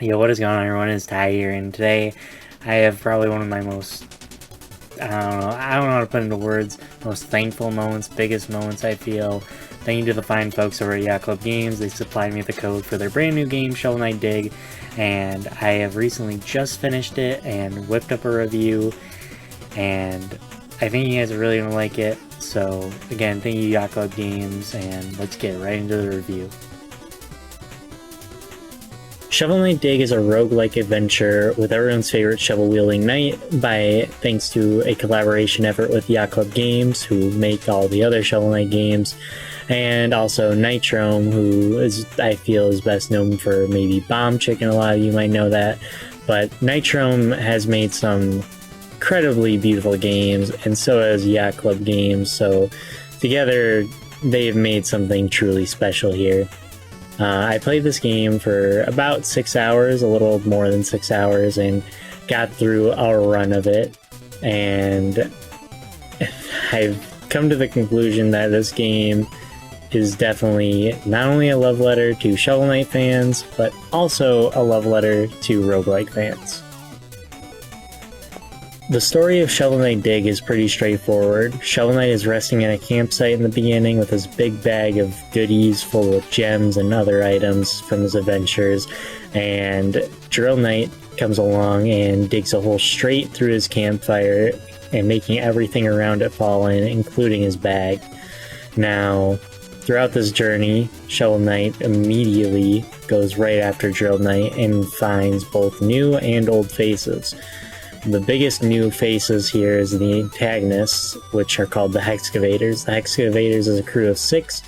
Yo, what is going on, everyone? It's Ty here, and today I have probably one of my most, I don't know how to put into words, most thankful moments, biggest moments, I feel. Thank you to the fine folks over at Yacht Club Games. They supplied me with the code for their brand new game, Shovel Knight Dig, and I have recently just finished it and whipped up a review, and I think you guys are really going to like it. So, again, thank you, Yacht Club Games, and let's get right into the review. Shovel Knight Dig is a roguelike adventure with everyone's favorite shovel-wielding knight thanks to a collaboration effort with Yacht Club Games, who make all the other Shovel Knight games, and also Nitrome, who I feel is best known for maybe Bomb Chicken. A lot of you might know that, but Nitrome has made some incredibly beautiful games, and so has Yacht Club Games, so together they've made something truly special here. I played this game for about 6 hours, a little more than 6 hours, and got through a run of it. And I've come to the conclusion that this game is definitely not only a love letter to Shovel Knight fans, but also a love letter to roguelike fans. The story of Shovel Knight Dig is pretty straightforward. Shovel Knight is resting in a campsite in the beginning with his big bag of goodies full of gems and other items from his adventures, and Drill Knight comes along and digs a hole straight through his campfire and making everything around it fall in, including his bag. Now, throughout this journey, Shovel Knight immediately goes right after Drill Knight and finds both new and old faces. The biggest new faces here is the antagonists, which are called the Hexcavators. The Hexcavators is a crew of 6,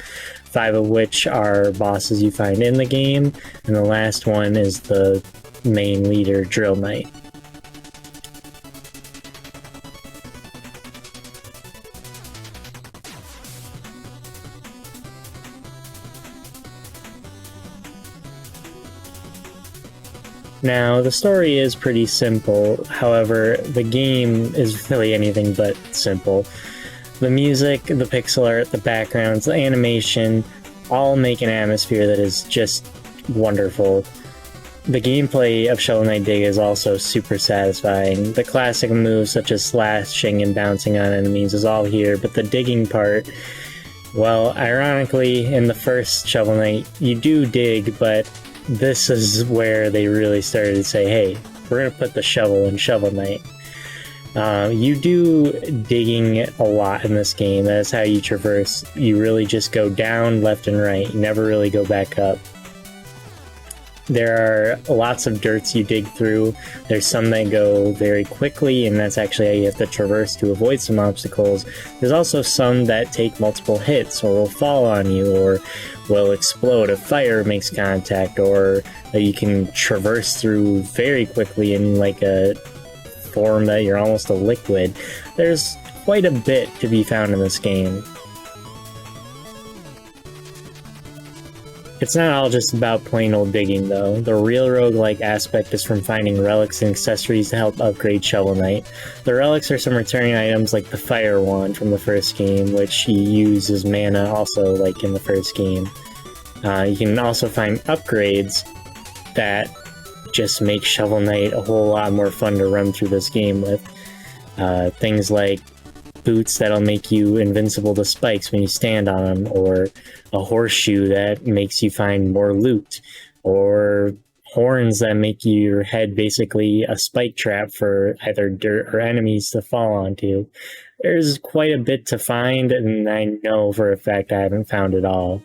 5 of which are bosses you find in the game, and the last one is the main leader, Drill Knight. Now, the story is pretty simple, however, the game is really anything but simple. The music, the pixel art, the backgrounds, the animation, all make an atmosphere that is just wonderful. The gameplay of Shovel Knight Dig is also super satisfying. The classic moves such as slashing and bouncing on enemies is all here, but the digging part, well, ironically, in the first Shovel Knight, you do dig, but this is where they really started to say, hey, we're going to put the shovel in Shovel Knight. You do digging a lot in this game. That's how you traverse. You really just go down, left, and right. You never really go back up. There are lots of dirts you dig through. There's some that go very quickly, and that's actually how you have to traverse to avoid some obstacles. There's also some that take multiple hits, or will fall on you, or will explode if fire makes contact, or that you can traverse through very quickly in like a form that you're almost a liquid. There's quite a bit to be found in this game. It's not all just about plain old digging, though. The real roguelike aspect is from finding relics and accessories to help upgrade Shovel Knight. The relics are some returning items like the Fire Wand from the first game, which you use as mana also like in the first game. You can also find upgrades that just make Shovel Knight a whole lot more fun to run through this game with. Things like boots that'll make you invincible to spikes when you stand on them, or a horseshoe that makes you find more loot, or horns that make your head basically a spike trap for either dirt or enemies to fall onto. There's quite a bit to find, and I know for a fact I haven't found it all.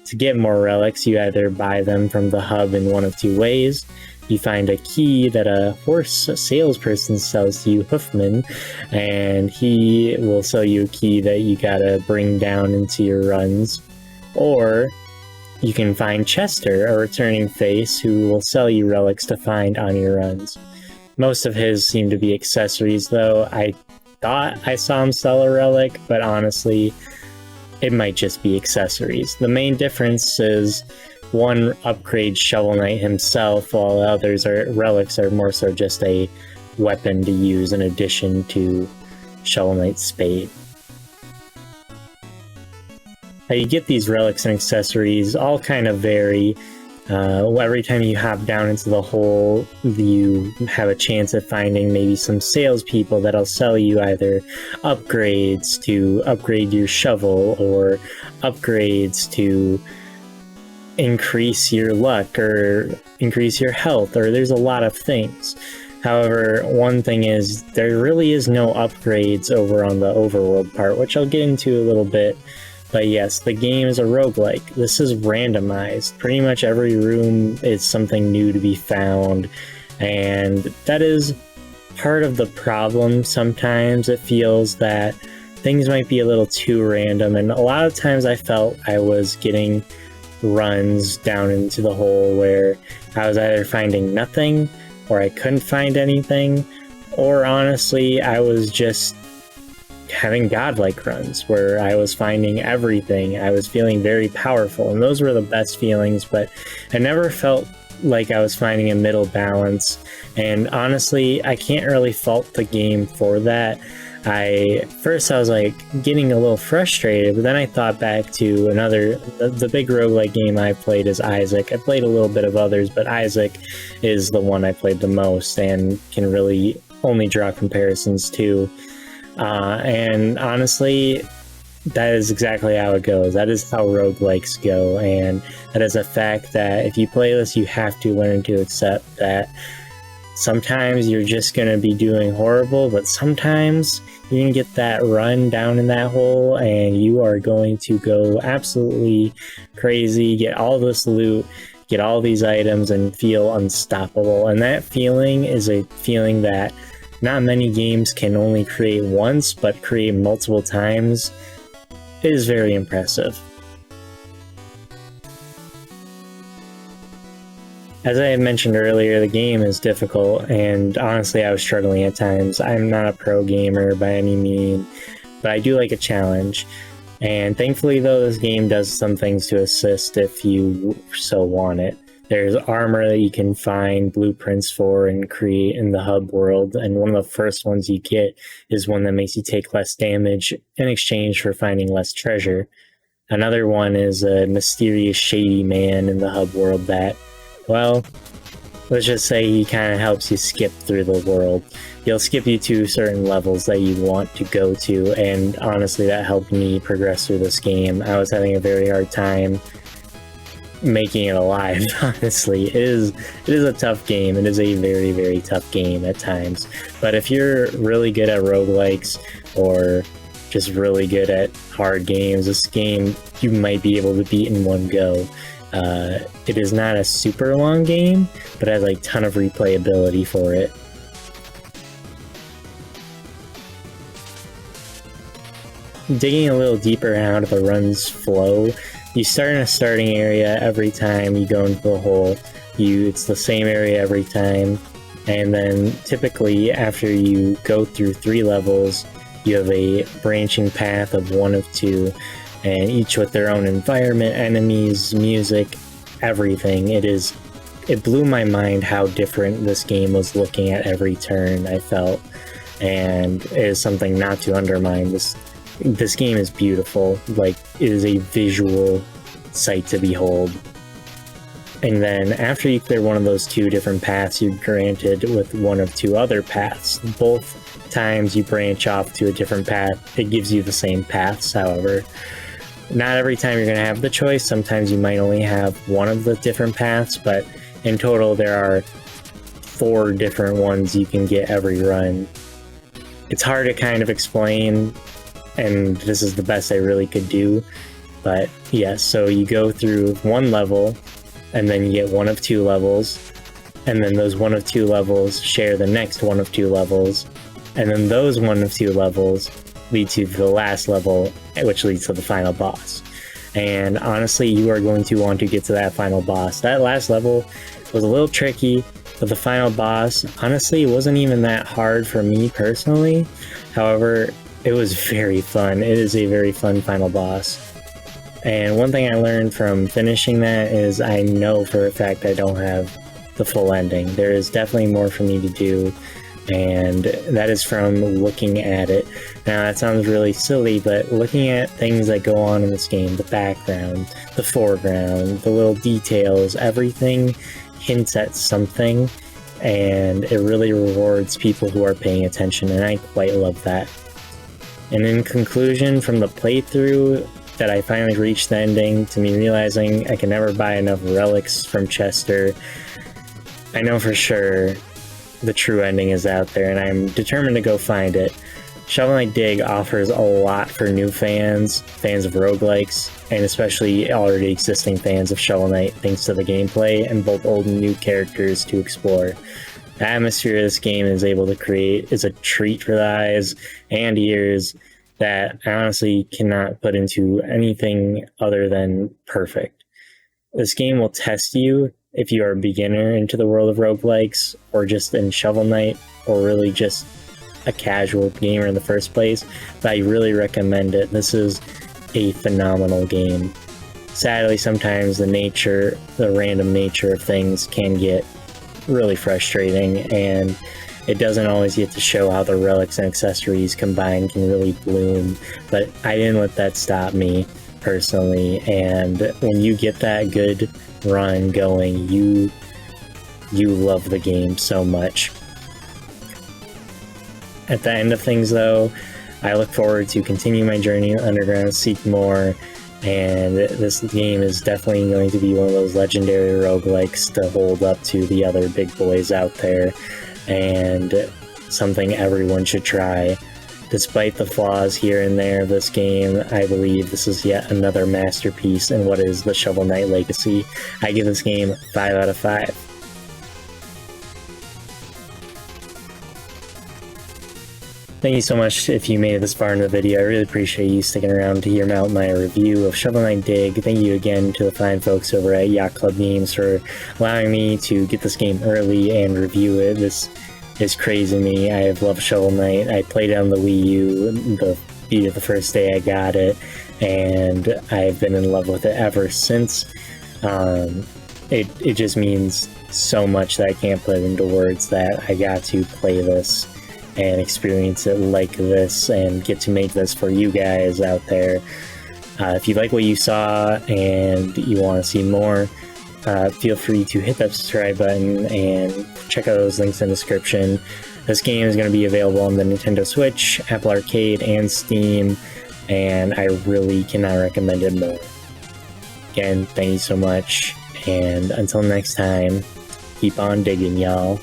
To get more relics, you either buy them from the hub in one of 2 ways. You find a key that a horse salesperson sells to you, Hoofman, and he will sell you a key that you gotta bring down into your runs. Or you can find Chester, a returning face, who will sell you relics to find on your runs. Most of his seem to be accessories, though. I thought I saw him sell a relic, but honestly, it might just be accessories. The main difference is one upgrades Shovel Knight himself, while the others relics are more so just a weapon to use in addition to Shovel Knight's spade. How you get these relics and accessories all kind of vary. Every time you hop down into the hole, you have a chance of finding maybe some salespeople that'll sell you either upgrades to upgrade your shovel or upgrades to increase your luck or increase your health, or there's a lot of things. However, one thing is there really is no upgrades over on the overworld part, which I'll get into a little bit. But yes, the game is a roguelike. This is randomized. Pretty much every room is something new to be found, and that is part of the problem. Sometimes it feels that things might be a little too random, and a lot of times I felt I was getting runs down into the hole where I was either finding nothing, or I couldn't find anything, or honestly, I was just having godlike runs where I was finding everything. I was feeling very powerful, and those were the best feelings, but I never felt like I was finding a middle balance. And honestly, I can't really fault the game for that. First I was like getting a little frustrated, but then I thought back to the big roguelike game I played is Isaac. I played a little bit of others, but Isaac is the one I played the most and can really only draw comparisons to. And honestly, that is exactly how it goes. That is how roguelikes go, and that is a fact that if you play this, you have to learn to accept that sometimes you're just going to be doing horrible, but sometimes you're going to get that run down in that hole, and you are going to go absolutely crazy, get all this loot, get all these items, and feel unstoppable. And that feeling is a feeling that not many games can only create once, but create multiple times. It is very impressive. As I had mentioned earlier, the game is difficult, and honestly I was struggling at times. I'm not a pro gamer by any means, but I do like a challenge. And thankfully though, this game does some things to assist if you so want it. There's armor that you can find blueprints for and create in the hub world, and one of the first ones you get is one that makes you take less damage in exchange for finding less treasure. Another one is a mysterious shady man in the hub world that, well, let's just say he kind of helps you skip through the world. He'll skip you to certain levels that you want to go to, and honestly that helped me progress through this game. I was having a very hard time making it alive, honestly. It is a tough game. It is a very, very tough game at times. But if you're really good at roguelikes or just really good at hard games, this game you might be able to beat in one go. It is not a super long game, but has a ton of replayability for it. Digging a little deeper out of the run's flow, you start in a starting area every time you go into the hole. It's the same area every time, and then typically after you go through 3 levels, you have a branching path of 1 of 2, and each with their own environment, enemies, music, everything. It blew my mind how different this game was looking at every turn, I felt, and it is something not to undermine. This game is beautiful. Like, it is a visual sight to behold. And then after you clear one of those 2 different paths, you're granted with 1 of 2 other paths. Both times you branch off to a different path, it gives you the same paths, however. Not every time you're going to have the choice. Sometimes you might only have 1 of the different paths, but in total there are 4 different ones you can get every run. It's hard to kind of explain, and this is the best I really could do. But yes, so you go through 1 level, and then you get 1 of 2 levels, and then those 1 of 2 levels share the next 1 of 2 levels, and then those 1 of 2 levels lead to the last level, which leads to the final boss. And honestly, you are going to want to get to that final boss. That last level was a little tricky, but the final boss, honestly, it wasn't even that hard for me personally. However, it was very fun. It is a very fun final boss. And one thing I learned from finishing that is I know for a fact I don't have the full ending. There is definitely more for me to do, and that is from looking at it. Now that sounds really silly, but looking at things that go on in this game, the background, the foreground, the little details, everything hints at something, and it really rewards people who are paying attention, and I quite love that. And in conclusion, from the playthrough, that I finally reached the ending, to me realizing I can never buy enough relics from Chester, I know for sure the true ending is out there, and I'm determined to go find it. Shovel Knight Dig offers a lot for new fans, fans of roguelikes, and especially already existing fans of Shovel Knight thanks to the gameplay and both old and new characters to explore. The atmosphere this game is able to create is a treat for the eyes and ears that I honestly cannot put into anything other than perfect. This game will test you if you are a beginner into the world of roguelikes, or just in Shovel Knight, or really just a casual gamer in the first place, but I really recommend it. This is a phenomenal game. Sadly, sometimes the random nature of things can get really frustrating, and it doesn't always get to show how the relics and accessories combined can really bloom, but I didn't let that stop me personally, and when you get that good run going, you love the game so much. At the end of things though, I look forward to continue my journey in Underground, seek more, and this game is definitely going to be one of those legendary roguelikes to hold up to the other big boys out there, and something everyone should try. Despite the flaws here and there of this game, I believe this is yet another masterpiece in what is the Shovel Knight legacy. I give this game 5 out of 5. Thank you so much if you made it this far in the video. I really appreciate you sticking around to hear out my review of Shovel Knight Dig. Thank you again to the fine folks over at Yacht Club Games for allowing me to get this game early and review it. This is crazy to me. I have loved Shovel Knight. I played it on the Wii U, beat it the first day I got it, and I've been in love with it ever since. It just means so much that I can't put into words that I got to play this and experience it like this and get to make this for you guys out there. If you like what you saw and you want to see more, feel free to hit that subscribe button and check out those links in the description. This game is going to be available on the Nintendo Switch, Apple Arcade, and Steam, and I really cannot recommend it more. Again, thank you so much, and until next time, keep on digging, y'all.